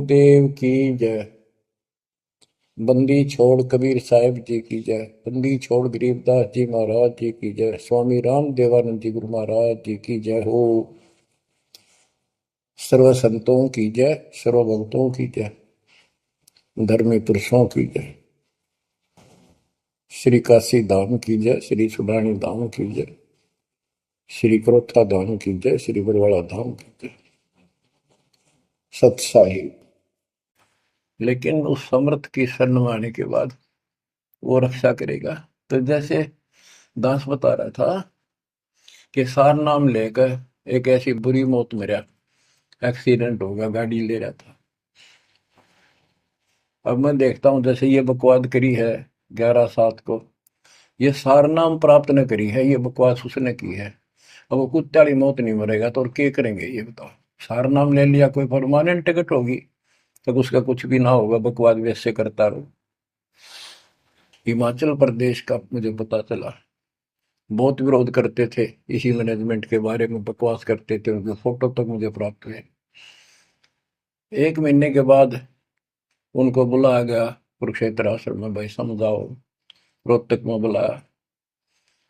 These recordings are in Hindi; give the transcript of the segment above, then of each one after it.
देव की जय। बंदी छोड़ कबीर साहिब जी की जय। बंदी छोड़ गरीबदास जी महाराज जी की जय। स्वामी राम देवानंद जी गुरु महाराज जी की जय हो। सर्व संतों की जय, सर्व भक्तों की जय, धर्मी पुरुषों की जय। श्री काशी धाम की जय, श्री सुडानी धाम की जय, श्री क्रोथा धाम की जय, श्री बरवाड़ा धाम की जय। सत्साहिब। लेकिन उस समर्थ की शरण में आने के बाद वो रक्षा करेगा। तो जैसे दास बता रहा था कि सार नाम लेकर एक ऐसी बुरी मौत मरा, एक्सीडेंट हो गया, गाड़ी ले रहा था। अब मैं देखता हूं जैसे ये बकवाद करी है 11/7 को, ये सार नाम प्राप्त न करी है, ये बकवास उसने की है। अब वो कुत्ते वाली मौत नहीं मरेगा तो और क्या करेंगे ये बताओ। सार नाम ले लिया, कोई परमानेंट टिकट होगी तो उसका कुछ भी ना होगा, बकवाद वैसे करता रहो। हिमाचल प्रदेश का मुझे पता चला, बहुत विरोध करते थे इसी मैनेजमेंट के बारे में, बकवास करते थे, उनके फोटो तक मुझे प्राप्त हुए। 1 महीने के बाद उनको बुलाया गया कुरुक्षेत्र आश्रम में, भाई समझाओ। रोहतक में बुलाया,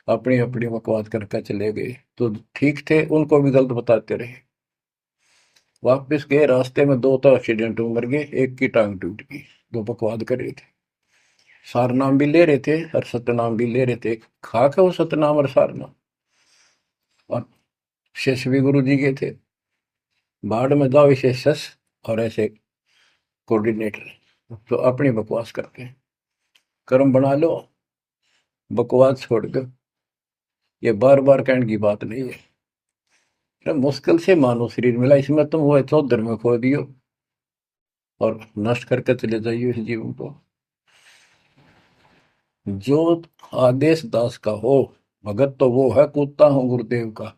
अपनी अपनी बकवास करके चले गए। तो ठीक थे, उनको भी गलत बताते रहे। वापस गए, रास्ते में दो तो एक्सीडेंट में मर गए, एक की टांग टूट गई। दो बकवाद कर रहे थे, सार नाम भी ले रहे थे और सतनाम भी ले रहे थे। खाक है वो सतनाम और सार नाम। और शिष्य भी गुरु जी के थे। बाढ़ में जाओ इसे शस और ऐसे कोऑर्डिनेटर, तो अपनी बकवास करके कर्म बना लो। बकवास छोड़ कर, ये बार बार कहने की बात नहीं है। तो मुश्किल से मानो शरीर मिला, इसमें तुम वो तो धर्म खो दियो और नष्ट करके चले जाइए इस जीवन को। जो आदेश दास का हो भगत, तो वो है कूदता हूँ गुरुदेव का।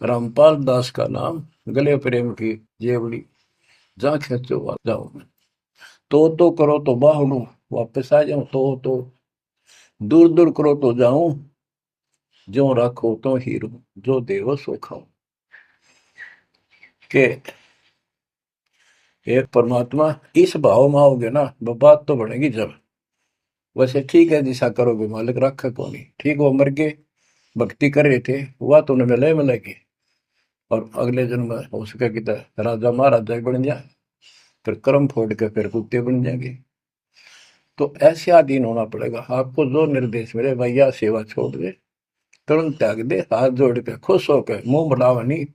रामपाल दास का नाम, गले प्रेम की जेवड़ी, जा खेचो जाओ मैं। तो करो तो बाहू, वापस आ जाऊं तो दूर दूर करो तो जाऊं, जो राखो तो हीरो, जो देवो सो खाओ। के एक परमात्मा इस भाव में आओगे ना, बात तो बढ़ेगी जब। वैसे ठीक है, दिशा करोगे मालिक रखा को नहीं, ठीक वो मर गए, भक्ति कर रहे थे, हुआ तो उन्हें मिले मिलेगी। और अगले जन्म में हो सके कि राजा महाराजा ही बन जाए, फिर कर्म फोड़ के फिर कुत्ते बन जाएंगे। तो ऐसे अधीन होना पड़ेगा आपको। जो निर्देश मिले, भैया सेवा छोड़ दे, तुरंत त्याग दे, हाथ जोड़ के खुश होकर, मुंह बढ़ावा नहीं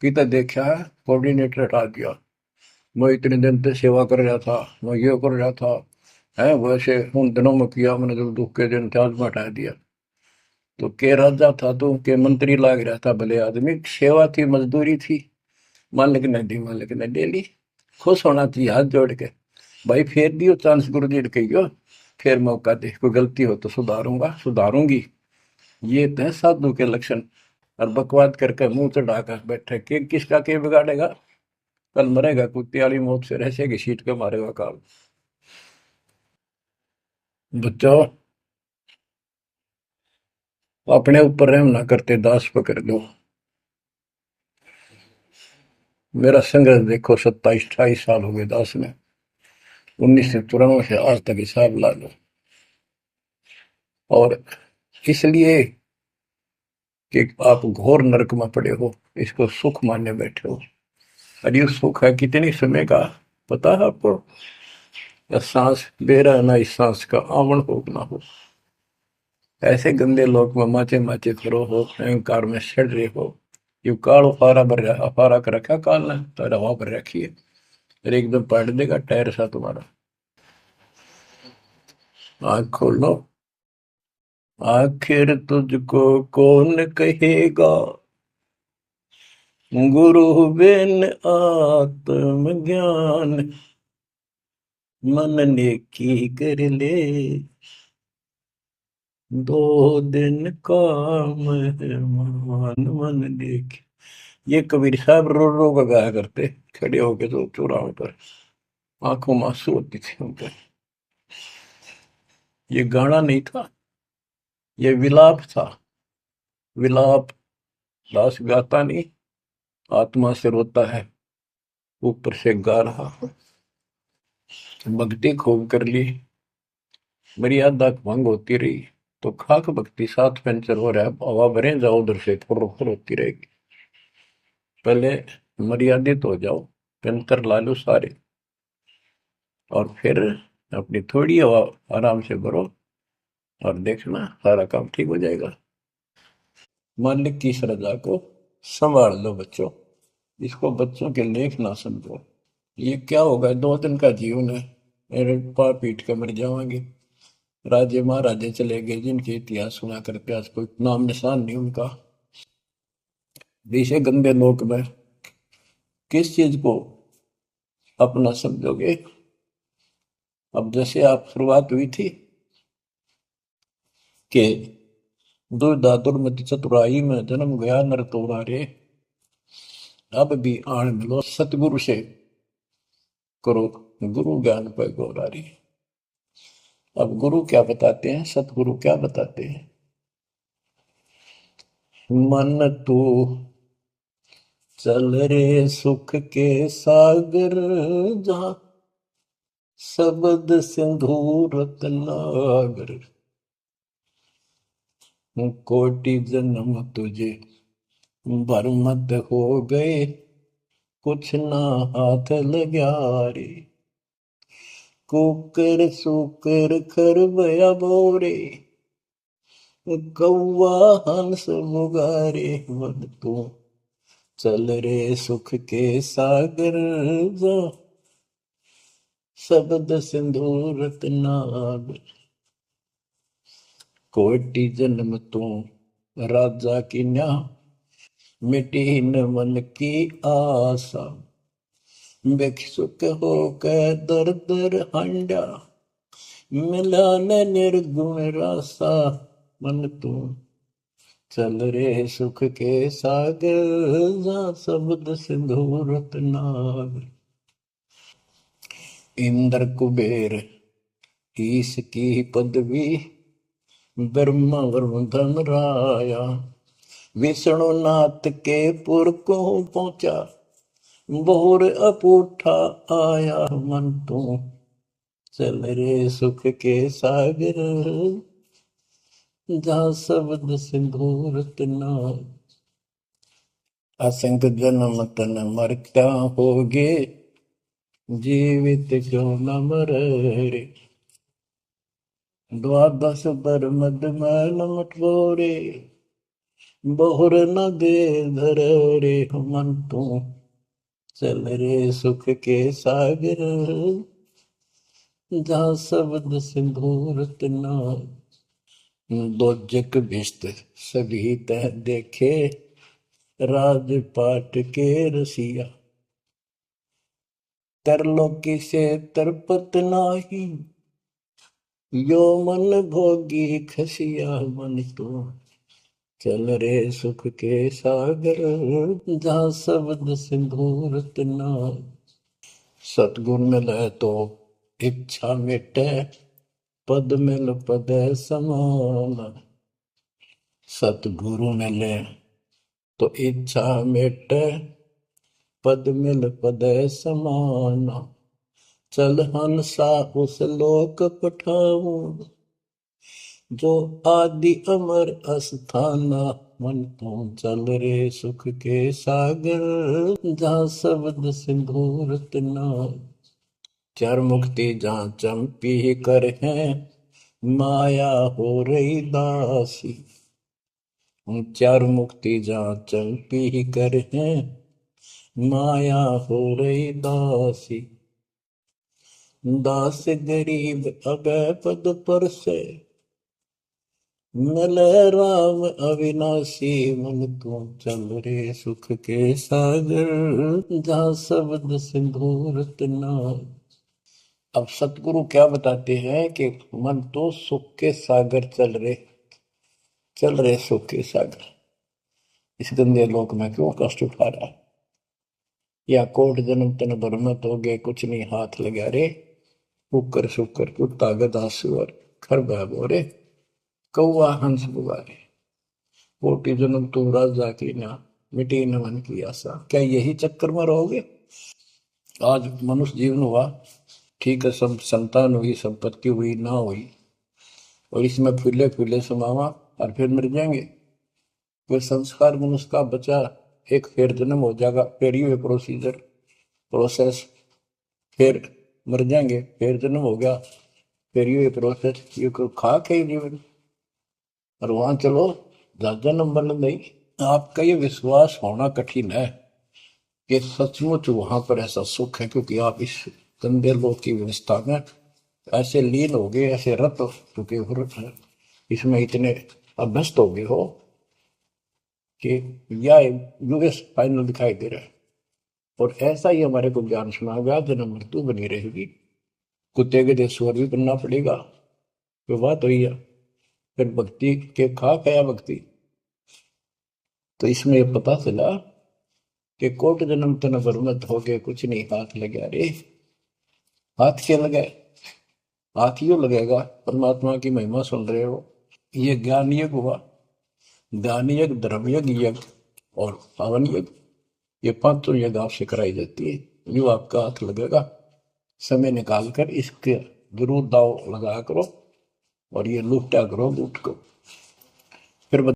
कि तो देखा है कोऑर्डिनेटर हटा दिया, मैं इतने दिन से सेवा कर रहा था, मैं ये कर रहा था, है वैसे उन दिनों में किया मैंने, जब दुख के दिन थे आज में हटा दिया। तो के राजा था तो के मंत्री लाग रहा था, भले आदमी, सेवा थी, मजदूरी थी, मालिक ने दी, मालिक ने ले ली। खुश होना चाहिए हाथ जोड़ के, भाई फेर दियो चांस गुरु जी ने कहियो, फिर मौका दे, कोई गलती हो तो सुधारूंगा सुधारूंगी। ये तो है साधु के लक्षण। और बकवाद करके मुंह चढ़ाकर बैठे, के किसका के बिगाड़ेगा। कल मरेगा कुत्ते वाली मौत से, रहसे की सीट के मारेगा काल। बच्चों, अपने ऊपर रहम ना करते दास पकड़ लो। मेरा संघर्ष देखो, 27-28 साल हो गए दास में, 1994 से आज तक हिसाब ला लो। और इसलिए कि आप घोर नरक में पड़े हो, इसको सुख मानने बैठे हो। और ये सुख है कितनी समय का, पता है आपको। या सांस बेरा ना, इस सांस का आवन हो ना हो, ऐसे गंदे लोग में माचे माचे करो हो, अहंकार में सड़ रहे हो। यू काल फारा भर रहा, अफारा कर रखा काल ने, तो हवा भर रखी है, फिर एकदम पलट देगा टायर सा तुम्हारा। आंख खोल लो। आखिर तुझको कौन कहेगा, गुरु बिन आत्म ज्ञान, मन ने की कर ले, 2 दिन काम है मान, मन ने की। ये कबीर साहब रो रो कर गाया करते, खड़े होके तो चौराहों पर, आंखों में आंसू होती थी उनके। ये गाना नहीं था, ये विलाप था। विलाप दास गाता नहीं, आत्मा से रोता है। ऊपर से गा रहा, भक्ति खूब कर ली, मर्यादा भंग होती रही, तो खाक भक्ति साथ पंचर हो रहा है, हवा भरे जाओ उधर से फुर फुर होती रहेगी। पहले मर्यादित हो जाओ, पंचर ला लो सारे, और फिर अपनी थोड़ी हवा आराम से भरो, और देखना सारा काम ठीक हो जाएगा। मालिक की श्रद्धा को संभाल लो बच्चों, इसको बच्चों के लेख ना समझो। ये क्या होगा, 2 दिन का जीवन है, मेरे पा पीट के मर जाओगे। राजे महाराजे चले गए जिनके इतिहास सुना करके आज कोई नाम निशान नहीं उनका। विषय गंदे लोक में किस चीज को अपना समझोगे। अब जैसे आप शुरुआत हुई थी कि दुर्दातुर मति चतुराई में जन्म गया नर तोरा रे, अब भी आण मिलो सतगुरु से करो गुरु ज्ञान पर गौरारी। अब गुरु क्या बताते हैं, सतगुरु क्या बताते हैं। मन तू चल रे सुख के सागर, जहाँ शब्द सिंधु रत्नागर, कोटि जन्म तुझे भरमत हो गए, कुछ ना हाथ लग्या रे, कुकर सुकर खरबया बोरे, कौवा हंस मुगारे। मन तू चल रे सुख के सागर, जा शब्द सिंधु रत्नागर, कोटि जन्म तू राजा की न्या, मिटी न मन की आशा, भिक्षुक होकर दर दर हंडा, मिला न निर्गुण रासा। मन तू चल रे सुख के सागर, जा शब्द सिंधु रत्नागर। इंद्र कुबेर ईश की पदवी, ब्रह्मा वरुण धन राया, विष्णु नाथ के पुर को पहुंचा, बोर अपूठा आया। मन तू चल रे सुख के सागर, जहाँ शब्द सिंधु रत्नागर। असंख्य जन्म तन मरता होगे, जीवित क्यों न मरे रे, द्वादश बर मद मैल मटोरे, बहुर न दे धर रे। मन तू चल रे सुख के सागर, जहाँ शब्द सिंधु रत्नागर। दोजक भिष्ट सभी तह देखे, राजपाट के रसिया, तरलोकी से तरपत नाही, यो मन भोगी खसिया। मन तो चल रे सुख के सागर, जहाँ शब्द सिंधु रत्नागर। सतगुण मिले तो इच्छा मिटे, पद मिल पद समान, सतगुरु मिले तो इच्छा मिटे, पद मिल पद समान। चल हंसा उस लोक पठाऊं, जो आदि अमर अस्थाना। मन तू चल रे सुख के सागर, जहाँ शब्द सिंधु रत्नागर। चार मुक्ति जहाँ चंपी कर है, माया हो रही दासी, चार मुक्ति जहाँ चंपी कर है, माया हो रही दासी। दास गरीब अगय पद पर से, मिले राम अविनाशी। मन तू चल रे सुख के सागर, जहाँ शब्द सिंधु रत्नागर। अब सतगुरु क्या बताते हैं कि मन तो सुख के सागर चल रहे सुख के सागर, इस गंदे लोक में क्यों कष्ट उठा रहा है। या कोट जन्म तन भरमत हो गए, कुछ नहीं हाथ लगा रे, कुकर शुकर कुत्ता गधा सुअर खरबा बोरे, कौआ हंस बुगारे, कोटि जन्म तू राजा की ना, मिटी न मन की आशा। क्या यही चक्कर में रहोगे। आज मनुष्य जीवन हुआ, ठीक है, सब संतान हुई, संपत्ति हुई ना हुई, और इसमें फूले फूले समावा और फिर मर जाएंगे। कोई संस्कार मनुष्य का बचा, एक फिर जन्म हो जाएगा, फिर ये प्रोसीजर प्रोसेस, फिर मर जाएंगे, फिर जन्म हो गया, फिर ये प्रोसेस, ये कोई खाक है जीवन। और वहां चलो ज्यादा नंबर नहीं। आपका ये विश्वास होना कठिन है कि सचमुच वहां पर ऐसा सुख है, क्योंकि आप इस गंदे लोक की व्यवस्था में ऐसे लीन हो गए, ऐसे रत हो चुके हो, इसमें इतने अभ्यस्त हो गए हो कि यह यूएस फाइनल दिखाई दे रहा है। और ऐसा ही हमारे को ज्ञान सुना गया, जन्म मृत्यु बनी रहेगी, कुत्ते के देशवर भी बनना पड़ेगा। तो बात हुई है, फिर भक्ति के खा गया भक्ति। तो इसमें ये पता चला कि कोट जन्म तन बरमत हो गए, कुछ नहीं हाथ लगे। अरे हाथ क्या लगे, हाथ यूं लगेगा, परमात्मा की महिमा सुन रहे हो। ये ज्ञान यज्ञ हुआ, ज्ञान यज्ञ, धर्म यज्ञ, यज्ञ और पावन यज्ञ, ये पांचों यज्ञ आपसे कराई जाती है। जो आपका हाथ लगेगा, समय निकाल कर इसके जरूर दाव लगा करो, और ये लूटा करो लूट को। फिर